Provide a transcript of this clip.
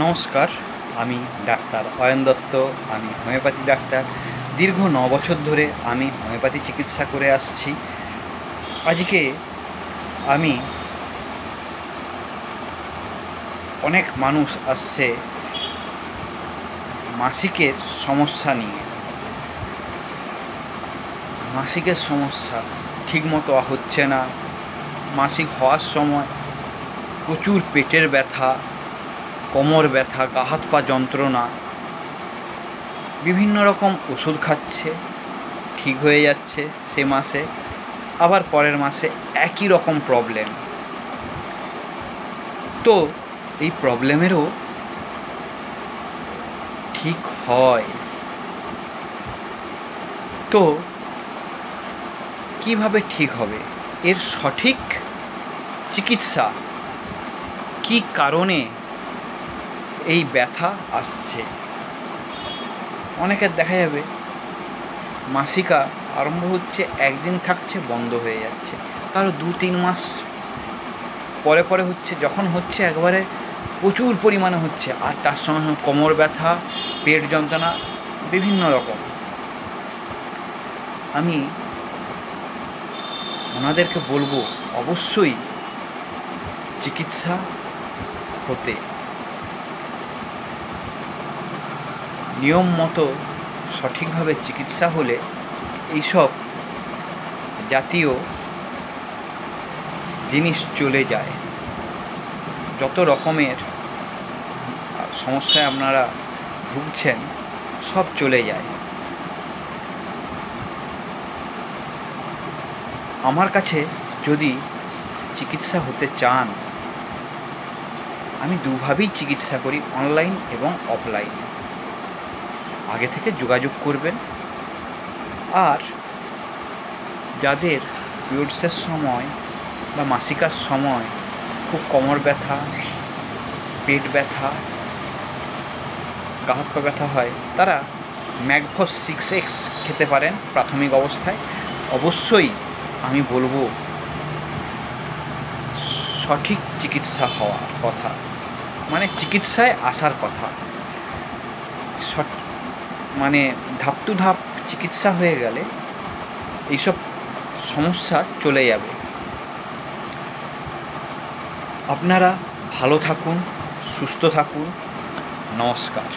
নমস্কার, আমি ডাক্তার অয়ন দত্ত। আমি হোমিওপ্যাথি ডাক্তার। দীর্ঘ 9 বছর ধরে আমি হোমিওপ্যাথি চিকিৎসা করে আসছি। আজকে আমি অনেক মানুষ আসছে মাসিকের সমস্যা নিয়ে। মাসিকের সমস্যা ঠিকমতো হচ্ছে না। মাসিক হওয়ার সময় প্রচুর পেটের ব্যথা, কোমর ব্যথা, গা হাত পা যন্ত্রণা, বিভিন্ন রকম ওষুধ খাচ্ছে, ঠিক হয়ে যাচ্ছে সে মাসে, আবার পরের মাসে একই রকম প্রবলেম। তো এই প্রবলেমেরও ঠিক হয়। তো কিভাবে ঠিক হবে? এর সঠিক চিকিৎসা, কী কারণে এই ব্যথা আসছে? অনেকের দেখা যাবে মাসিকা আরম্ভ হচ্ছে, একদিন থাকছে, বন্ধ হয়ে যাচ্ছে, তারও 2-3 মাস পরে পরে হচ্ছে। যখন হচ্ছে একবারে প্রচুর পরিমাণে হচ্ছে, আর তার সঙ্গে সঙ্গে কোমর ব্যথা, পেট যন্ত্রণা, বিভিন্ন রকম। আমি ওনাদেরকে বলবো অবশ্যই চিকিৎসা হতে। নিয়ম মতো সঠিকভাবে চিকিৎসা হলে এইসব জাতীয় জিনিস চলে যায়। যত রকমের সমস্যায় আপনারা ভুগছেন সব চলে যায়। আমার কাছে যদি চিকিৎসা হতে চান, আমি দুভাবেই চিকিৎসা করি, অনলাইন এবং অফলাইন। আগে থেকে যোগাযোগ করবেন। আর যাদের পিরিয়ডসের সময় বা মাসিকার সময় খুব কোমর ব্যথা, পেট ব্যথা, গা হাত পা ব্যথা হয়, তারা ম্যাগভস 6X খেতে পারেন প্রাথমিক অবস্থায়। অবশ্যই আমি বলবো সঠিক চিকিৎসা হওয়ার কথা, মানে চিকিৎসায় আসার কথা। মানে ধাপ টু ধাপ চিকিৎসা হয়ে গেলে এইসব সমস্যা চলে যাবে। আপনারা ভালো থাকুন, সুস্থ থাকুন। নমস্কার।